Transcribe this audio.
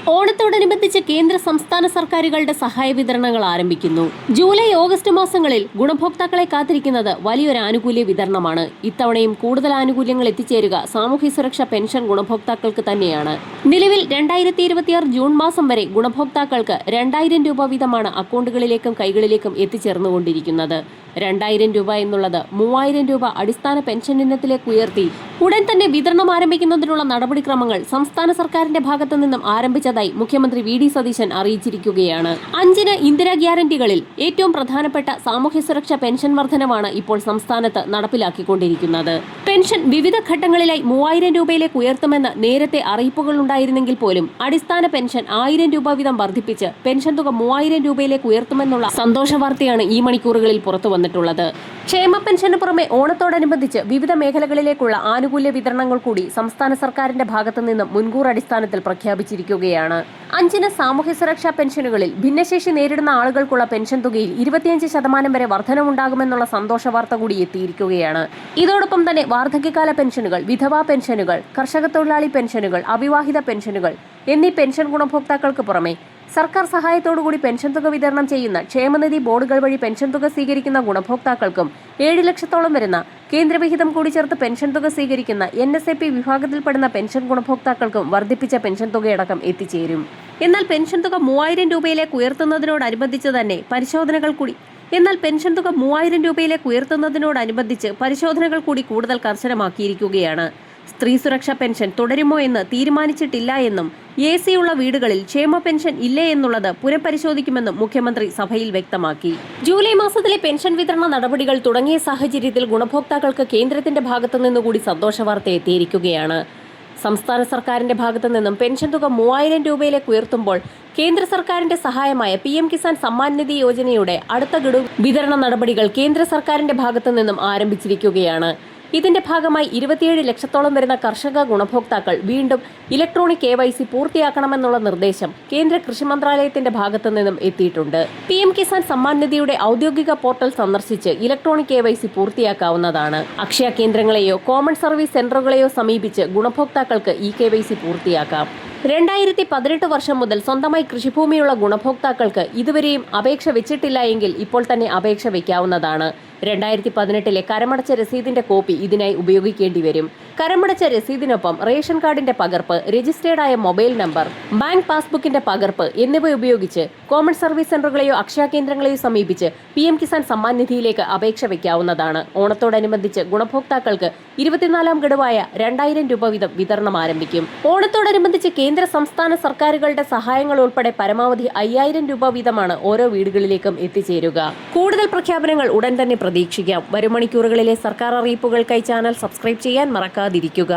ഓണത്തോടനുബന്ധിച്ച് കേന്ദ്ര സംസ്ഥാന സർക്കാരുകളുടെ സഹായ വിതരണങ്ങൾ ആരംഭിക്കുന്നു. ജൂലൈ ഓഗസ്റ്റ് മാസങ്ങളിൽ ഗുണഭോക്താക്കളെ കാത്തിരിക്കുന്നത് വലിയൊരു ആനുകൂല്യ വിതരണമാണ്. ഇത്തവണയും കൂടുതൽ ആനുകൂല്യങ്ങൾ എത്തിച്ചേരുക സാമൂഹ്യ സുരക്ഷാ പെൻഷൻ ഗുണഭോക്താക്കൾക്ക് തന്നെയാണ്. നിലവിൽ 2026 ജൂൺ മാസം വരെ ഗുണഭോക്താക്കൾക്ക് 2000 രൂപ വീതമാണ് അക്കൗണ്ടുകളിലേക്കും കൈകളിലേക്കും എത്തിച്ചേർന്നുകൊണ്ടിരിക്കുന്നത്. 2000 രൂപ എന്നുള്ളത് 3000 രൂപ അടിസ്ഥാന പെൻഷൻ ഇനത്തിലേക്ക് ഉയർത്തി ഉടൻ തന്നെ വിതരണം ആരംഭിക്കുന്നതിനുള്ള നടപടിക്രമങ്ങൾ സംസ്ഥാന സർക്കാരിന്റെ ഭാഗത്തു നിന്നും ആരംഭിച്ചതായി മുഖ്യമന്ത്രി വി ഡി സതീശൻ അറിയിച്ചിരിക്കുകയാണ്. 5 ഇന്ദിരാ ഗ്യാരണ്ടികളിൽ ഏറ്റവും പ്രധാനപ്പെട്ട സാമൂഹ്യ സുരക്ഷാ പെൻഷൻ വർധനവാണ് ഇപ്പോൾ സംസ്ഥാനത്ത് നടപ്പിലാക്കിക്കൊണ്ടിരിക്കുന്നത്. പെൻഷൻ വിവിധ ഘട്ടങ്ങളിലായി 3000 രൂപയിലേക്ക് ഉയർത്തുമെന്ന് നേരത്തെ അറിയിപ്പുകൾ ഉണ്ടായിരുന്നെങ്കിൽ പോലും അടിസ്ഥാന പെൻഷൻ 1000 രൂപ വീതം വർദ്ധിപ്പിച്ച് പെൻഷൻ തുക 3000 രൂപയിലേക്ക് ഉയർത്തുമെന്നുള്ള സന്തോഷ വാർത്തയാണ് ഈ മണിക്കൂറുകളിൽ പുറത്തു വന്നിട്ടുള്ളത്. ക്ഷേമ പെൻഷന് പുറമെ ഓണത്തോടനുബന്ധിച്ച് വിവിധ മേഖലകളിലേക്കുള്ള ആനുകൂല്യ വിതരണങ്ങൾ കൂടി സംസ്ഥാന സർക്കാരിന്റെ ഭാഗത്തു നിന്നും മുൻകൂർ അടിസ്ഥാനത്തിൽ പ്രഖ്യാപിച്ചിരിക്കുകയാണ്. 5 സാമൂഹ്യ സുരക്ഷാ പെൻഷനുകളിൽ ഭിന്നശേഷി നേരിടുന്ന ആളുകൾക്കുള്ള പെൻഷൻ തുകയിൽ 25% വരെ വർധനവുണ്ടാകുമെന്നുള്ള സന്തോഷ വാർത്ത കൂടി എത്തിയിരിക്കുകയാണ്. ഇതോടൊപ്പം തന്നെ വാർദ്ധക്യകാല പെൻഷനുകൾ, വിധവാ പെൻഷനുകൾ, കർഷക തൊഴിലാളി പെൻഷനുകൾ, അവിവാഹിത പെൻഷനുകൾ എന്നീ പെൻഷൻ ഗുണഭോക്താക്കൾക്ക് പുറമെ സർക്കാർ സഹായത്തോടുകൂടി പെൻഷൻ തുക വിതരണം ചെയ്യുന്ന ക്ഷേമനിധി ബോർഡുകൾ വഴി പെൻഷൻ തുക സ്വീകരിക്കുന്ന ഗുണഭോക്താക്കൾക്കും 7 ലക്ഷത്തോളം വരുന്ന കേന്ദ്രവിഹിതം കൂടി ചേർത്ത് പെൻഷൻ തുക സ്വീകരിക്കുന്ന NSAP വിഭാഗത്തിൽപ്പെടുന്ന പെൻഷൻ ഗുണഭോക്താക്കൾക്കും വർദ്ധിപ്പിച്ച പെൻഷൻ തുകയടക്കം എത്തിച്ചേരും. എന്നാൽ പെൻഷൻ തുക 3000 രൂപയിലേക്ക് ഉയർത്തുന്നതിനോടനുബന്ധിച്ച് പരിശോധനകൾ കൂടി കൂടുതൽ കർശനമാക്കിയിരിക്കുകയാണ്. സ്ത്രീ സുരക്ഷാ പെൻഷൻ തുടരുമോ എന്ന് തീരുമാനിച്ചിട്ടില്ല എന്നും AC ഉള്ള വീടുകളിൽ ക്ഷേമ പെൻഷൻ ഇല്ലേ എന്നുള്ളത് പുനഃപരിശോധിക്കുമെന്നും മുഖ്യമന്ത്രി സഭയിൽ വ്യക്തമാക്കി. ജൂലൈ മാസത്തിലെ പെൻഷൻ വിതരണ നടപടികൾ തുടങ്ങിയ സാഹചര്യത്തിൽ ഗുണഭോക്താക്കൾക്ക് കേന്ദ്രത്തിന്റെ ഭാഗത്തു നിന്നുകൂടി സന്തോഷ വാർത്ത എത്തിയിരിക്കുകയാണ്. സംസ്ഥാന സർക്കാരിന്റെ ഭാഗത്തു നിന്നും പെൻഷൻ തുക 3000 രൂപയിലേക്ക് ഉയർത്തുമ്പോൾ കേന്ദ്ര സർക്കാരിന്റെ സഹായമായ PM കിസാൻ സമ്മാൻ നിധി യോജനയുടെ അടുത്ത ഗഡു വിതരണ നടപടികൾ കേന്ദ്ര സർക്കാരിന്റെ ഭാഗത്തു നിന്നും ആരംഭിച്ചിരിക്കുകയാണ്. ഇതിന്റെ ഭാഗമായി 27 ലക്ഷത്തോളം വരുന്ന കർഷക ഗുണഭോക്താക്കൾ വീണ്ടും ഇലക്ട്രോണിക് KYC പൂർത്തിയാക്കണമെന്നുള്ള നിർദ്ദേശം കേന്ദ്ര കൃഷി മന്ത്രാലയത്തിന്റെ ഭാഗത്തു നിന്നും എത്തിയിട്ടുണ്ട്. PM കിസാൻ സമ്മാൻ നിധിയുടെ ഔദ്യോഗിക പോർട്ടൽ സന്ദർശിച്ച് ഇലക്ട്രോണിക് KYC പൂർത്തിയാക്കാവുന്നതാണ്. അക്ഷയ കേന്ദ്രങ്ങളെയോ കോമൺ സർവീസ് സെന്ററുകളെയോ സമീപിച്ച് ഗുണഭോക്താക്കൾക്ക് ഈ KYC പൂർത്തിയാക്കാം. 2018 വർഷം മുതൽ സ്വന്തമായി കൃഷിഭൂമിയുള്ള ഗുണഭോക്താക്കൾക്ക് ഇതുവരെയും അപേക്ഷ വെച്ചിട്ടില്ല എങ്കിൽ ഇപ്പോൾ തന്നെ അപേക്ഷ വയ്ക്കാവുന്നതാണ്. 2018 കരമടച്ച രസീതിന്റെ കോപ്പി ഇതിനായി ഉപയോഗിക്കേണ്ടി വരും. കരമടച്ച രസീതിനൊപ്പം റേഷൻ കാർഡിന്റെ പകർപ്പ്, രജിസ്റ്റേർഡ് ആയ മൊബൈൽ നമ്പർ, ബാങ്ക് പാസ്ബുക്കിന്റെ പകർപ്പ് എന്നിവ ഉപയോഗിച്ച് കോമൺ സർവീസ് സെന്ററുകളെയോ അക്ഷയ കേന്ദ്രങ്ങളെയോ സമീപിച്ച് PM കിസാൻ സമ്മാൻ നിധിയിലേക്ക് അപേക്ഷ വയ്ക്കാവുന്നതാണ്. ഓണത്തോടനുബന്ധിച്ച് ഗുണഭോക്താക്കൾക്ക് 24ാം ഗഡുവായ 2000 രൂപ വീതം വിതരണം ആരംഭിക്കും. ഓണത്തോടനുബന്ധിച്ച് കേന്ദ്ര സംസ്ഥാന സർക്കാരുകളുടെ സഹായങ്ങൾ ഉൾപ്പെടെ പരമാവധി 5000 രൂപ വീതമാണ് ഓരോ വീടുകളിലേക്കും എത്തിച്ചേരുക. കൂടുതൽ പ്രഖ്യാപനങ്ങൾ ഉടൻ തന്നെ പ്രതീക്ഷിക്കാം. വരും മണിക്കൂറുകളിലെ സർക്കാർ അറിയിപ്പുകൾക്കായി ചാനൽ സബ്സ്ക്രൈബ് ചെയ്യാൻ മറക്കാതിരിക്കുക.